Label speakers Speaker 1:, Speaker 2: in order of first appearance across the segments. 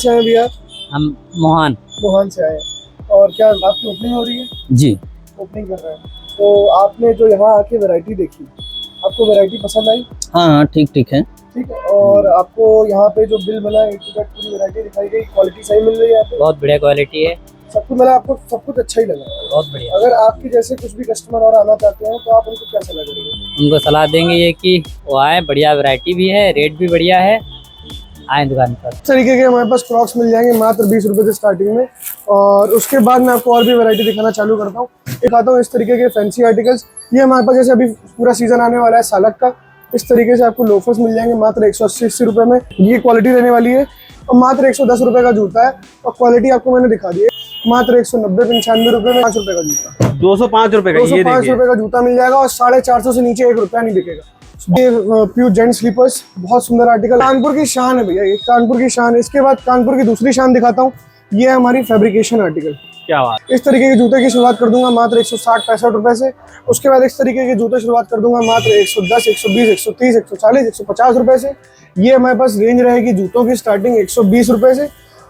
Speaker 1: से हैं भैया?
Speaker 2: हम मोहन
Speaker 1: मोहन से आए हैं। और क्या आपकी ओपनिंग हो रही है?
Speaker 2: जी।
Speaker 1: ओपनिंग कर रहे हैं तो आपने जो यहाँ आके वैरायटी देखी, आपको वैरायटी पसंद आई?
Speaker 2: हाँ ठीक ठीक है।
Speaker 1: ठीक है। और आपको यहाँ पे जो बिल बना है पूरी वैरायटी दिखाई गई, क्वालिटी सही मिल रही है यहाँ पे?
Speaker 2: बहुत बढ़िया क्वालिटी है।
Speaker 1: सब कुछ मतलब आपको सब कुछ अच्छा ही लगा?
Speaker 2: बहुत बढ़िया।
Speaker 1: अगर आपके जैसे कुछ भी कस्टमर और आना चाहते हैं तो आप उनको क्या सलाह करेंगे?
Speaker 2: उनको सलाह देंगे ये कि वो आए, बढ़िया वैरायटी भी है, रेट भी बढ़िया है, आए दुकान पर।
Speaker 1: इस तरीके के हमारे पास क्रॉक्स मिल जाएंगे मात्र 20 रुपए से स्टार्टिंग में। और उसके बाद मैं आपको और भी वैरायटी दिखाना चालू करता हूँ। दिखाता हूँ इस तरीके के फैंसी आर्टिकल्स। ये हमारे पास जैसे अभी पूरा सीजन आने वाला है सालक का, इस तरीके से आपको लोफर्स मिल जाएंगे मात्र 180 रुपए में। ये क्वालिटी रहने वाली है और मात्र 110 रुपए का जूता है। और क्वालिटी आपको मैंने दिखा दी है, मात्र 190-95 रुपए में 5 रुपए का जूता,
Speaker 3: 205 रुपए का,
Speaker 1: 205 रुपए का जूता मिल जाएगा और 450 से नीचे 1 रुपया नहीं बिकेगा। ये प्योर जेंट स्लीपर्स, बहुत सुंदर आर्टिकल, कानपुर की शान है भैया, ये कानपुर की शान है। इसके बाद कानपुर की दूसरी शान दिखाता हूँ, ये है हमारी फैब्रिकेशन आर्टिकल।
Speaker 3: क्या बात।
Speaker 1: इस तरीके के जूते की शुरुआत कर दूंगा मात्र 160-65 रुपए से। उसके बाद इस तरीके के जूते शुरुआत कर दूंगा मात्र 110, 120, 130, 140, 150 रुपए से। ये हमारे पास रेंज रहेगी जूतों की स्टार्टिंग 120 रुपए से।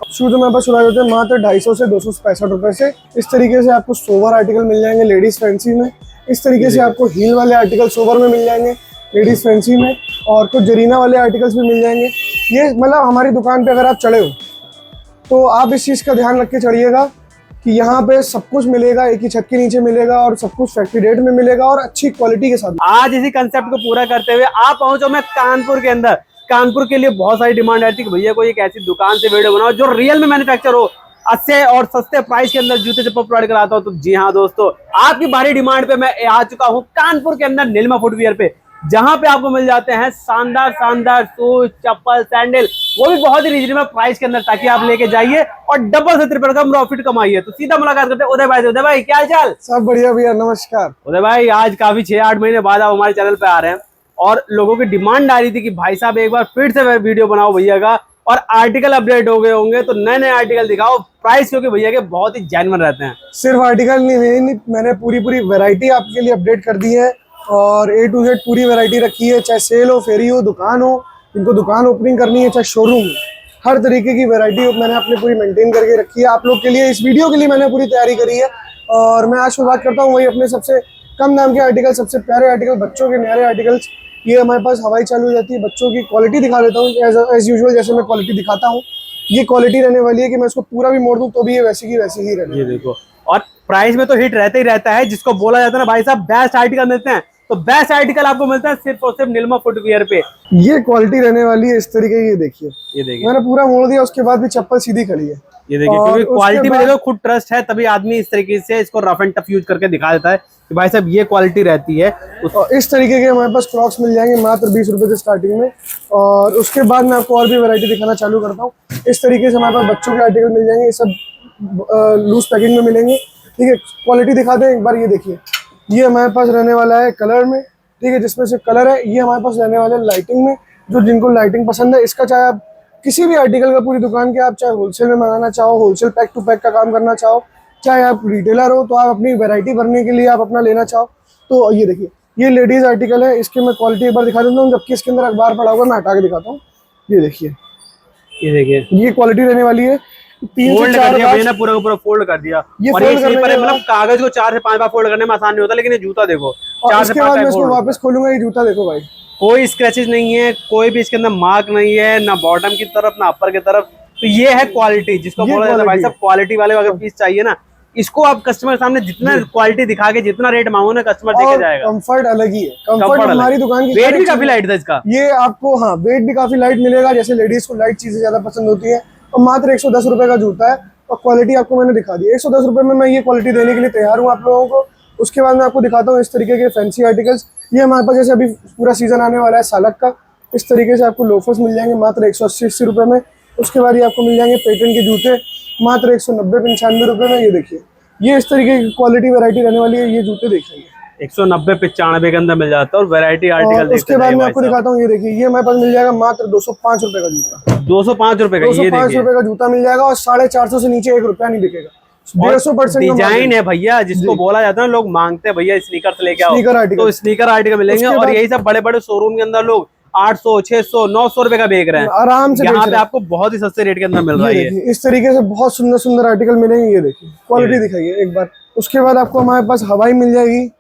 Speaker 1: शूज हमारे पास शुरुआत होते हैं मात्र 250 से 265 रुपए से। इस तरीके से आपको सोवर आर्टिकल मिल जाएंगे लेडीज फैंसी में। इस तरीके से आपको हील वाले आर्टिकल सोवर में मिल जाएंगे लेडीज फैंसी में। और कुछ जरीना वाले आर्टिकल्स भी मिल जाएंगे। ये मतलब हमारी दुकान पे अगर आप चढ़े हो तो आप इस चीज़ का ध्यान रख के चढ़िएगा कि यहाँ पे सब कुछ मिलेगा, एक ही छत के नीचे मिलेगा और सब कुछ फैक्ट्री रेट में मिलेगा और अच्छी क्वालिटी के साथ।
Speaker 3: आज इसी कंसेप्ट को पूरा करते हुए आप पहुंचो मैं कानपुर के अंदर। कानपुर के लिए बहुत सारी डिमांड रहती है कि भैया कोई एक ऐसी दुकान से वीडियो बनाओ जो रियल में मैन्युफैक्चर हो, अच्छे और सस्ते प्राइस के अंदर जूते चप्पल प्रोवाइड कराता हूं। तो जी हाँ दोस्तों, आपकी भारी डिमांड पे मैं आ चुका हूँ कानपुर के अंदर नीलिमा फुटवियर पे, जहां पे आपको मिल जाते हैं शानदार शानदार शूज, चप्पल, सैंडल, वो भी बहुत ही रीजनेबल प्राइस के अंदर, ताकि आप लेके जाइए और डबल से ट्रिपल का प्रॉफिट कमाइए। तो सीधा मुलाकात करते हैं उदय भाई से। उदय भाई क्या हाल?
Speaker 1: सब बढ़िया भैया, नमस्कार।
Speaker 3: उदय भाई आज काफी 6-8 महीने बाद आप हमारे चैनल पे आ रहे हैं और लोगों की डिमांड आ रही थी कि भाई साहब एक बार फिर से वीडियो बनाओ भैया का, और आर्टिकल अपडेट हो गए होंगे तो नए नए आर्टिकल दिखाओ। प्राइस क्योंकि भैया के बहुत ही जेन्युइन रहते हैं।
Speaker 1: सिर्फ आर्टिकल नहीं, मैंने पूरी वैरायटी आपके लिए अपडेट कर दी है और A to Z पूरी वैरायटी रखी है। चाहे सेल हो, फेरी हो, दुकान हो, इनको दुकान ओपनिंग करनी है, चाहे शोरूम हो, हर तरीके की वैरायटी मैंने अपने पूरी मेंटेन करके रखी है आप लोग के लिए। इस वीडियो के लिए मैंने पूरी तैयारी करी है और मैं आज शुरुआत करता हूँ वही अपने सबसे कम दाम के आर्टिकल, सबसे प्यारे आर्टिकल, बच्चों के न्यारे आर्टिकल्स। ये हमारे पास हवाई चालू हो जाती है। बच्चों की क्वालिटी दिखा देता हूँ एज यूजुअल, जैसे मैं क्वालिटी दिखाता हूँ। ये क्वालिटी रहने वाली है कि मैं इसको पूरा भी मोड़ दूँ तो भी ये वैसी की वैसी ही रहने।
Speaker 3: ये देखो, और प्राइस में तो हिट रहता ही रहता है। जिसको बोला जाता है ना भाई साहब बेस्ट आर्टिकल मिलते हैं, तो बेस्ट आर्टिकल आपको मिलता है सिर्फ और सिर्फ नीलिमा फुटवियर पे।
Speaker 1: ये क्वालिटी रहने वाली है इस तरीके की। ये देखिए मैंने पूरा मोड़ दिया, उसके बाद भी चप्पल सीधी खड़ी है।
Speaker 3: ये देखिए, क्योंकि क्वालिटी में देखो खुद ट्रस्ट है, तभी आदमी इस तरीके से इसको रफ एंड टफ यूज करके दिखा देता है कि भाई साहब ये क्वालिटी रहती है।
Speaker 1: और इस तरीके के हमारे पास क्रॉक्स मिल जाएंगे मात्र 20 रुपए से स्टार्टिंग में। और उसके बाद मैं आपको और भी वैरायटी दिखाना चालू करता हूँ। इस तरीके से हमारे पास बच्चों के आर्टिकल मिल जाएंगे, ये सब लूज पैकिंग में मिलेंगे। ठीक है, क्वालिटी दिखा दें एक बार। ये देखिए, ये हमारे पास रहने वाला है कलर में। ठीक है, जिसमें से कलर है, ये हमारे पास रहने वाला है लाइटिंग में। जो जिनको लाइटिंग पसंद है, इसका चाहे आप किसी भी आर्टिकल का पूरी दुकान के, आप चाहे होलसेल में मंगाना चाहो, होलसेल पैक टू पैक का काम करना चाहो, चाहे आप रिटेलर हो तो आप अपनी वैरायटी भरने के लिए आप अपना लेना चाहो, तो ये देखिए, ये लेडीज आर्टिकल है। इसकी मैं क्वालिटी एक बार दिखा देता हूँ, जबकि इसके अंदर अखबार पड़ा हुआ, मैं हटा के दिखाता हूँ। ये देखिए, ये क्वालिटी रहने वाली है। 3 से 4 बार
Speaker 3: पूरा पूरा फोल्ड कर दिया।
Speaker 1: ये
Speaker 3: और
Speaker 1: फोल्ड करने
Speaker 3: मतलब कागज को 4 से 5 बार फोल्ड करने में आसान नहीं होता, लेकिन ये जूता देखो 4 से 5
Speaker 1: बार मैं इसको वापस खोलूंगा। ये जूता देखो भाई,
Speaker 3: कोई स्क्रैचेस नहीं है, कोई भी इसके अंदर मार्क नहीं है, ना बॉटम की तरफ ना अपर की तरफ। तो ये है क्वालिटी, जिसको बोला जाता है भाई साहब क्वालिटी वाले अगर पीस चाहिए ना, इसको आप कस्टमर के सामने जितना क्वालिटी दिखा के जितना रेट मांगो ना, कस्टमर देके जाएगा।
Speaker 1: कंफर्ट अलग ही है। कंफर्ट हमारी दुकान की
Speaker 3: वेट भी काफी लाइट था इसका।
Speaker 1: ये आपको, हाँ, वेट भी काफी लाइट मिलेगा। जैसे लेडीज को लाइट चीजें ज्यादा पसंद होती है। और मात्र 110 रुपए का जूता है और क्वालिटी आपको मैंने दिखा दी। 110 रुपए में मैं ये क्वालिटी देने के लिए तैयार हूँ आप लोगों को। उसके बाद मैं आपको दिखाता हूँ इस तरीके के फैंसी आर्टिकल्स। ये हमारे पास जैसे अभी पूरा सीजन आने वाला है सालक का, इस तरीके से आपको लोफर्स मिल जाएंगे मात्र 180 रुपए में। उसके बाद ये आपको मिल जाएंगे पेटेंट के जूते मात्र 190-95 रुपए में। ये देखिए, ये इस तरीके की क्वालिटी वैरायटी रहने वाली है। ये जूते देखिए
Speaker 3: 190-95 के अंदर मिल जाता है और वैरायटी आर्टिकल।
Speaker 1: उसके बाद मैं आपको दिखाता हूँ, ये देखिए, ये हमारे पास मिल जाएगा मात्र 205 रुपए का जूता।
Speaker 3: 205 रुपए का,
Speaker 1: 205 रुपए का जूता मिल जाएगा और 450 से नीचे 1 रुपया नहीं बिकेगा। 150%
Speaker 3: डिजाइन है भैया, जिसको बोला जाता है ना, लोग मांगते हैं भैया स्नीकर से लेके आओ,
Speaker 1: स्नीकर आर्टिकल,
Speaker 3: तो स्नीकर आर्टिकल मिलेंगे। और यही सब बड़े बड़े शोरूम के अंदर लोग 800, 600, 900 रुपए का बेच रहे हैं।
Speaker 1: आराम से
Speaker 3: यहाँ
Speaker 1: बेच
Speaker 3: पे
Speaker 1: रहे हैं।
Speaker 3: आपको बहुत ही सस्ते रेट के अंदर मिल रहा है
Speaker 1: ये
Speaker 3: ये।
Speaker 1: देखिए इस तरीके से बहुत सुंदर सुंदर आर्टिकल मिलेंगे। ये देखिए क्वालिटी दिखाइए एक बार। उसके बाद आपको हमारे पास हवाई मिल जाएगी।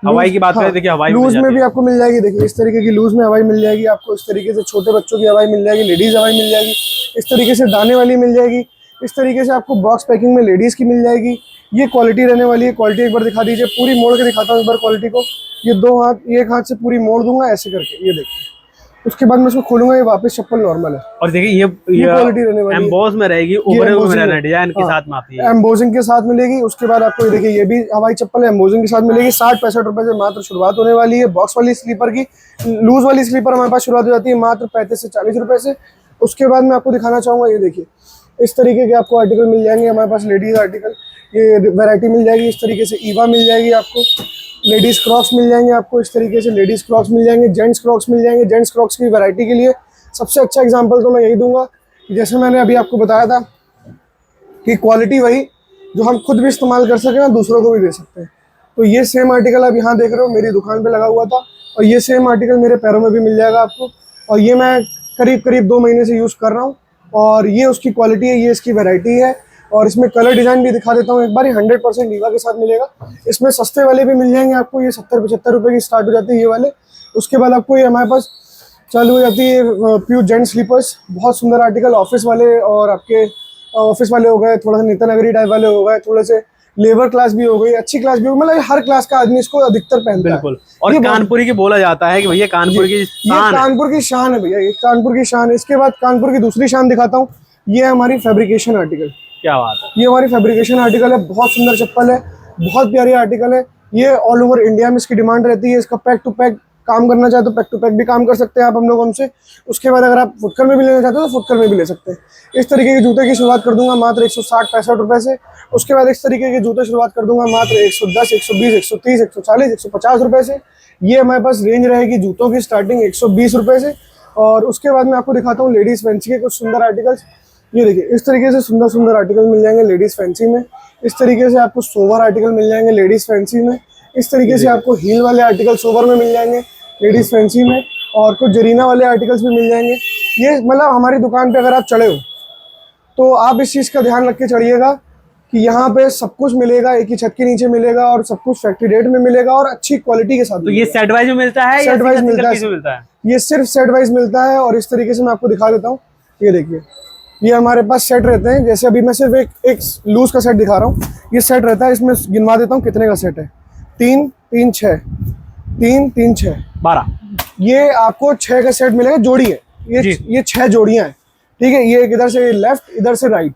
Speaker 3: हवाई की बात
Speaker 1: हाँ,
Speaker 3: करें, देखिए हवाई मिल
Speaker 1: लूज में
Speaker 3: जाती
Speaker 1: भी
Speaker 3: है।
Speaker 1: आपको मिल जाएगी। देखिए इस तरीके की लूज में हवाई मिल जाएगी आपको। इस तरीके से छोटे बच्चों की हवाई मिल जाएगी, लेडीज हवाई मिल जाएगी। इस तरीके से दाने वाली मिल जाएगी। इस तरीके से आपको बॉक्स पैकिंग में लेडीज की मिल जाएगी। ये क्वालिटी रहने वाली है। क्वालिटी एक बार दिखा दीजिए, पूरी मोड़ के दिखाता हूँ एक बार क्वालिटी को। ये दो हाथ, एक हाथ से पूरी मोड़ दूंगा ऐसे करके, ये देखिए। उसके बाद मैं इसको खोलूंगा, ये वापस चप्पल नॉर्मल है।
Speaker 3: और देखिए ये
Speaker 1: क्वालिटी रहने वाली है।
Speaker 3: एम्बोस में रहेगी, उभरे हुए में डिजाइन के साथ में आती है।
Speaker 1: एम्बोजिंग के साथ मिलेगी। उसके बाद आपको देखिए ये भी हवाई चप्पल है, एम्बोजिंग के साथ मिलेगी। 60-65 रुपए से मात्र शुरुआत होने वाली है। बॉक्स वाली स्लीपर की, लूज वाली स्लीपर हमारे पास शुरुआत हो जाती है मात्र 35 से 40 रुपए से। उसके बाद मैं आपको दिखाना चाहूंगा, ये देखिए इस तरीके के आपको आर्टिकल मिल जाएंगे हमारे पास। लेडीज आर्टिकल ये वैरायटी मिल जाएगी। इस तरीके से ईवा मिल जाएगी आपको। लेडीज क्रॉक्स मिल जाएंगे आपको। इस तरीके से लेडीज क्रॉक्स मिल जाएंगे। जेंट्स क्रॉक्स मिल जाएंगे। जेंट्स क्रॉक्स की वैरायटी के लिए सबसे अच्छा एग्जांपल तो मैं यही दूंगा कि जैसे मैंने अभी आपको बताया था कि क्वालिटी वही जो हम खुद भी इस्तेमाल कर सकें और दूसरों को भी दे सकते हैं। तो ये सेम आर्टिकल आप यहाँ देख रहे हो, मेरी दुकान पे लगा हुआ था। और ये सेम आर्टिकल मेरे पैरों में भी मिल जाएगा आपको। और ये मैं करीब करीब 2 महीने से यूज़ कर रहा हूँ। और ये उसकी क्वालिटी है, ये इसकी वैरायटी है। और इसमें कलर डिज़ाइन भी दिखा देता हूँ एक बार। 100% लीवा के साथ मिलेगा। इसमें सस्ते वाले भी मिल जाएंगे आपको। ये 70-75 रुपये की स्टार्ट हो जाती है ये वाले। उसके बाद आपको ये हमारे पास चालू हो जाती है प्योर जेंट स्लीपर्स। बहुत सुंदर आर्टिकल, ऑफिस वाले और आपके ऑफिस वाले हो गए, थोड़ा सा नेता नगरी टाइप वाले हो गए, थोड़े से लेबर क्लास भी हो गई, अच्छी क्लास भी हो गई, मतलब हर क्लास का आदमी इसको अधिकतर पहनता है।
Speaker 3: बिल्कुल। और कानपुरी की बोला जाता है कि भैया कानपुर की
Speaker 1: ये
Speaker 3: शान है।
Speaker 1: कानपुर की शान है भैया, ये कानपुर की शान है। इसके बाद कानपुर की दूसरी शान दिखाता हूँ। ये है हमारी फैब्रिकेशन आर्टिकल।
Speaker 3: क्या बात है।
Speaker 1: ये हमारी फैब्रिकेशन आर्टिकल है। बहुत सुंदर चप्पल है, बहुत प्यारी आर्टिकल है। ये ऑल ओवर इंडिया में इसकी डिमांड रहती है। इसका पैक टू पैक काम करना चाहे तो पैक टू पैक भी काम कर सकते हैं आप हम लोग हमसे। उसके बाद अगर आप फुटकर में भी लेना चाहते हो तो फुटकर में भी ले सकते हैं। इस तरीके के जूते की शुरुआत कर दूंगा मात्र 160-65 रुपए से। उसके बाद इस तरीके के जूते शुरुआत कर दूंगा मात्र 110, 120, 130, 140, 150 रुपए से। ये हमारे पास रेंज रहेगी जूतों की स्टार्टिंग 120 रुपए से। और उसके बाद मैं आपको दिखाता हूँ लेडीज फैंसी के कुछ सुंदर आर्टिकल्स। ये देखिए इस तरीके से सुंदर सुंदर आर्टिकल मिल जाएंगे लेडीज फैंसी में। इस तरीके से आपको सोवर आर्टिकल मिल जाएंगे लेडीज फैंसी में। इस तरीके से आपको हील वाले आर्टिकल सोवर में मिल जाएंगे लेडीज फैंसी में। और कुछ जरीना वाले आर्टिकल्स भी मिल जाएंगे। ये मतलब हमारी दुकान पे अगर आप चढ़े हो तो आप इस चीज़ का ध्यान रख के चढ़िएगा कि यहाँ पे सब कुछ मिलेगा, एक ही छत के नीचे मिलेगा और सब कुछ फैक्ट्री रेट में मिलेगा और अच्छी क्वालिटी के साथ।
Speaker 3: तो ये सेट वाइज में मिलता है या
Speaker 1: सेट वाइज
Speaker 3: सिंगल
Speaker 1: मिलता
Speaker 3: पीस में मिलता है?
Speaker 1: ये सिर्फ सेट वाइज मिलता है। और इस तरीके से मैं आपको दिखा देता हूँ। ये देखिए ये हमारे पास सेट रहते हैं। जैसे अभी मैं सिर्फ एक लूज का सेट दिखा रहा हूँ। ये सेट रहता है, इसमें गिनवा देता हूँ कितने का सेट है। 3, 3, 6, 3, 3, 6,
Speaker 3: 12।
Speaker 1: ये आपको 6 का सेट मिलेगा, जोड़ी है ये 6 जोड़ियां हैं। ठीक है, ये इधर से लेफ्ट, इधर से राइट।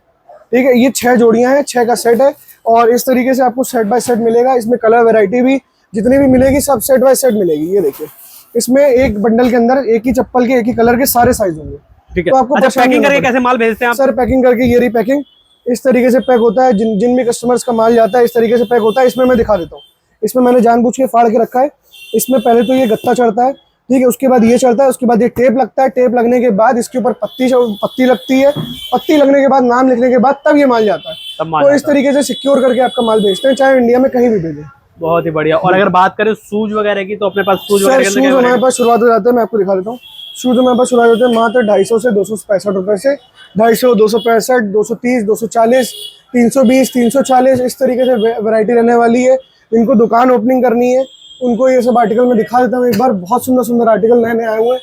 Speaker 1: ठीक है, ये 6 जोड़ियां हैं, 6 का सेट है। और इस तरीके से आपको सेट बाय सेट मिलेगा। इसमें कलर वैरायटी भी जितनी भी मिलेगी सब सेट बाय सेट मिलेगी। ये देखिए इसमें एक बंडल के अंदर एक ही चप्पल के एक ही कलर के सारे साइज होंगे।
Speaker 3: ठीक है।
Speaker 1: तो आपको
Speaker 3: अच्छा, पैकिंग करके कैसे माल भेजते हैं आप?
Speaker 1: सर पैकिंग करके ये रही पैकिंग, इस तरीके से पैक होता है। जिन भी कस्टमर्स का माल जाता है इस तरीके से पैक होता है। इसमें मैं दिखा देता हूँ। इसमें मैंने जानबूझ के फाड़ के रखा है। इसमें पहले तो ये गत्ता चढ़ता है, ठीक है, उसके बाद ये चढ़ता है, उसके बाद ये टेप लगता है। टेप लगने के बाद इसके ऊपर पत्ती लगती है। पत्ती लगने के बाद नाम लिखने के बाद तब ये माल जाता है। तो इस तरीके से सिक्योर करके आपका माल भेजते हैं, चाहे इंडिया में कहीं भी भेजें।
Speaker 3: बहुत ही बढ़िया। और अगर बात करें शूज वगैरह की तो अपने पास शूज वगैरह
Speaker 1: शूज हमारे पास शुरुआत हो जाते हैं, मैं आपको दिखा देता हूँ। शूज हमारे पास शुरुआत होते हैं मात्र 250 से 265 रुपए से। 250, 265, 230, 240, 320, 340 इस तरीके से वैरायटी रहने वाली है। इनको दुकान ओपनिंग करनी है उनको ये सब आर्टिकल मैं दिखा देता हूँ एक बार। बहुत सुंदर सुंदर आर्टिकल नए नए आए हुए हैं।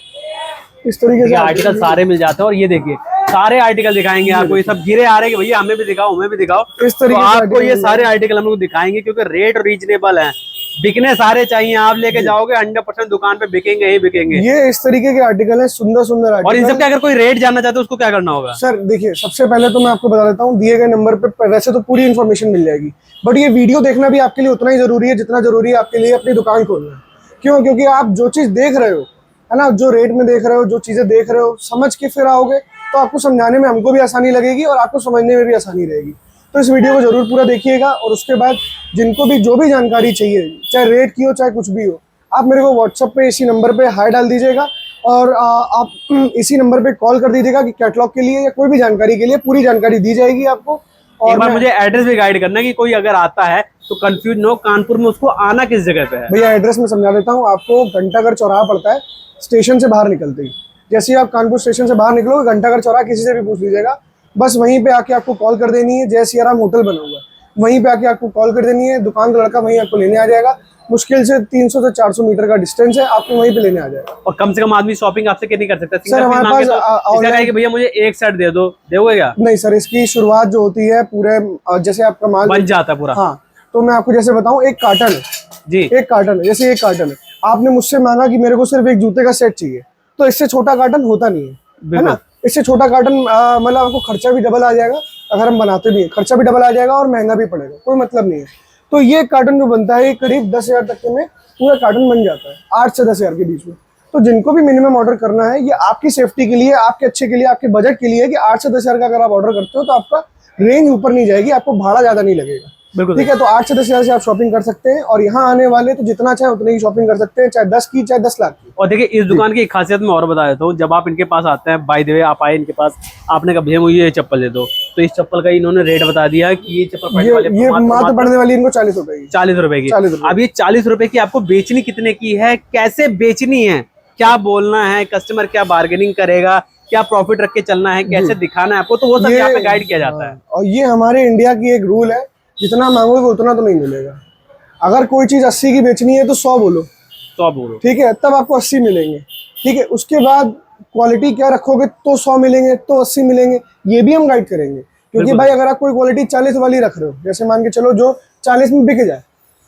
Speaker 1: इस तरीके से
Speaker 3: आर्टिकल सारे मिल जाते हैं। और ये देखिए सारे आर्टिकल दिखाएंगे आपको। ये सब गिरे आ रहे हैं कि भैया हमें भी दिखाओ, हमें भी दिखाओ।
Speaker 1: इस तरीके
Speaker 3: तो
Speaker 1: से
Speaker 3: आपको ये सारे आर्टिकल हम लोग दिखाएंगे क्योंकि रेट रीजनेबल है। बिकने सारे चाहिए, आप लेके जाओगे 100% दुकान पे बिकेंगे ही बिकेंगे।
Speaker 1: ये इस तरीके के आर्टिकल है, सुंदर सुंदर आर्टिकल।
Speaker 3: और इन सब के अगर कोई रेट जानना चाहते हो उसको क्या करना होगा?
Speaker 1: सर देखिए सबसे पहले तो मैं आपको बता देता हूँ, दिए गए नंबर पे वैसे तो पूरी इन्फॉर्मेशन मिल जाएगी, बट ये वीडियो देखना भी आपके लिए उतना ही जरूरी है जितना जरूरी है आपके लिए अपनी दुकान खोलना। क्यों? क्योंकि आप जो चीज देख रहे हो है ना, जो रेट में देख रहे हो, जो चीजें देख रहे हो, समझ के फिर आओगे तो आपको समझाने में हमको भी आसानी लगेगी और आपको समझने में भी आसानी रहेगी। तो इस वीडियो को जरूर पूरा देखिएगा। और उसके बाद जिनको भी जो भी जानकारी चाहिए, चाहे रेट की हो चाहे कुछ भी हो, आप मेरे को व्हाट्सएप पे इसी नंबर पे हाई डाल दीजिएगा और आप इसी नंबर पे कॉल कर दीजिएगा कि कैटलॉग के लिए या कोई भी जानकारी के लिए पूरी जानकारी दी जाएगी आपको।
Speaker 3: और एक बार मुझे एड्रेस भी गाइड करना कि कोई अगर आता है तो कंफ्यूज न हो, कानपुर में उसको आना किस जगह पे है?
Speaker 1: भैया एड्रेस में समझा देता हूँ आपको। घंटाघर चौराहा पड़ता है स्टेशन से बाहर निकलते ही। जैसे ही आप कानपुर स्टेशन से बाहर निकलोगे, घंटाघर चौराहा किसी से भी पूछ लीजिएगा, बस वहीं पे आके आपको कॉल कर देनी है। जय सियाराम होटल बना हुआ है, वहीं पे आके आपको कॉल कर देनी है। दुकान का लड़का वहीं आपको लेने आ जाएगा। मुश्किल से 300 से 400 मीटर का डिस्टेंस है, आपको वहीं पे लेने आ जाएगा।
Speaker 3: और कम से कम आदमी शॉपिंग आपसे कितनी कर सकता है?
Speaker 1: सर हमारे पास
Speaker 3: ऑनलाइन कि भैया मुझे एक सेट दे दो, दोगे क्या?
Speaker 1: नहीं सर, इसकी शुरुआत जो होती है पूरे जैसे आपका माल
Speaker 3: बन जाता है पूरा।
Speaker 1: हाँ, तो मैं आपको जैसे बताऊं, एक कार्टन है
Speaker 3: जी,
Speaker 1: एक कार्टन है, जैसे एक कार्टन है। आपने मुझसे मांगा कि मेरे को सिर्फ एक जूते का सेट चाहिए, तो इससे छोटा कार्टन होता नहीं है ना। इससे छोटा कार्टन मतलब आपको खर्चा भी डबल आ जाएगा। अगर हम बनाते भी हैं, खर्चा भी डबल आ जाएगा और महंगा भी पड़ेगा, कोई मतलब नहीं है। तो ये कार्टन जो बनता है, ये करीब 10,000 तक के में पूरा कार्टन बन जाता है, 8 से 10,000 के बीच में। तो जिनको भी मिनिमम ऑर्डर करना है, ये आपकी सेफ्टी के लिए, आपके अच्छे के लिए, आपके बजट के लिए है कि 8 से 10,000 का अगर आप ऑर्डर करते हो तो आपका रेंज ऊपर नहीं जाएगी, आपको भाड़ा ज्यादा नहीं लगेगा।
Speaker 3: बिल्कुल
Speaker 1: ठीक है, तो 8 से 10,000 से आप शॉपिंग कर सकते हैं। और यहाँ आने वाले तो जितना चाहे उतनी ही शॉपिंग कर सकते हैं, चाहे 10 की, चाहे 10 लाख की।
Speaker 3: और देखिए इस दुकान की एक खासियत मैं और बता देता हूँ। जब आप इनके पास आते हैं, बाय द वे आप आए इनके पास, आपने कहा भैया मुझे ये चप्पल दे दो, तो इस चप्पल का इन्होंने रेट बता दिया कि ये चप्पल
Speaker 1: ये मात्र पड़ने वाली इनको 40 रुपए की।
Speaker 3: 40 रुपए की।
Speaker 1: 40 रुपए।
Speaker 3: अब ये 40 रुपए की आपको बेचनी कितने की है, कैसे बेचनी है, क्या बोलना है, कस्टमर क्या बार्गेनिंग करेगा, क्या प्रॉफिट रख के चलना है, कैसे दिखाना है आपको, तो वो सब यहाँ पे गाइड किया जाता है।
Speaker 1: और ये हमारे इंडिया की एक रूल है, जितना मांगोगे उतना तो नहीं मिलेगा। अगर कोई चीज 80 की बेचनी है तो 100 बोलो,
Speaker 3: तो आप बोलो,
Speaker 1: ठीक है, तब आपको 80 मिलेंगे। ठीक है, उसके बाद क्वालिटी क्या रखोगे तो 100 मिलेंगे, तो 80 मिलेंगे, ये भी हम गाइड करेंगे। क्योंकि भाई अगर आप कोई क्वालिटी 40 वाली रख रहे हो, जैसे मान के चलो जो 40 में बिक जाए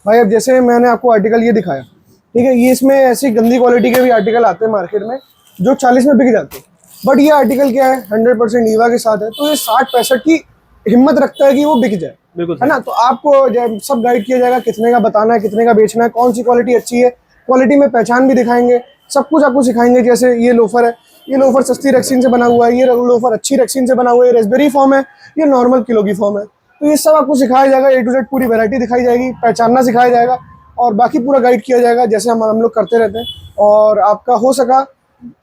Speaker 1: भाई। अब जैसे मैंने आपको आर्टिकल ये दिखाया, ठीक है, ये इसमें ऐसी गंदी क्वालिटी के भी आर्टिकल आते हैं मार्केट में जो 40 में बिक जाते हैं, बट ये आर्टिकल क्या है, 100% ईवा के साथ है, तो ये 60-65 की हिम्मत रखता है कि वो बिक जाए,
Speaker 3: बिल्कुल
Speaker 1: है ना। तो आपको जब सब गाइड किया जाएगा, कितने का बताना है, कितने का बेचना है, कौन सी क्वालिटी अच्छी है, क्वालिटी में पहचान भी दिखाएंगे, सब कुछ आपको सिखाएंगे। जैसे ये लोफर है, ये लोफर सस्ती रेक्सीन से बना हुआ है, ये लोफर अच्छी रेक्सीन से बना हुआ है, रेसबेरी फॉर्म है, ये नॉर्मल किलो की फॉर्म है। तो ये सब आपको सिखाया जाएगा, A to Z पूरी वैरायटी दिखाई जाएगी, पहचानना सिखाया जाएगा और बाकी पूरा गाइड किया जाएगा, जैसे हम लोग करते रहते हैं। और आपका हो सका,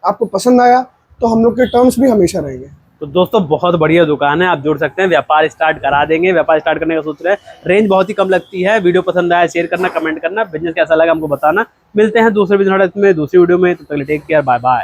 Speaker 1: आपको पसंद आया तो हम लोग के टर्म्स भी हमेशा रहेंगे।
Speaker 3: तो दोस्तों बहुत बढ़िया दुकान है, आप जुड़ सकते हैं, व्यापार स्टार्ट करा देंगे। व्यापार स्टार्ट करने का सोच रहे हैं, रेंज बहुत ही कम लगती है। वीडियो पसंद आया शेयर करना, कमेंट करना, बिजनेस कैसा लगा हमको बताना। मिलते हैं दूसरे बिजनेस में, दूसरी वीडियो में, तो टेक केयर, बाय बाय।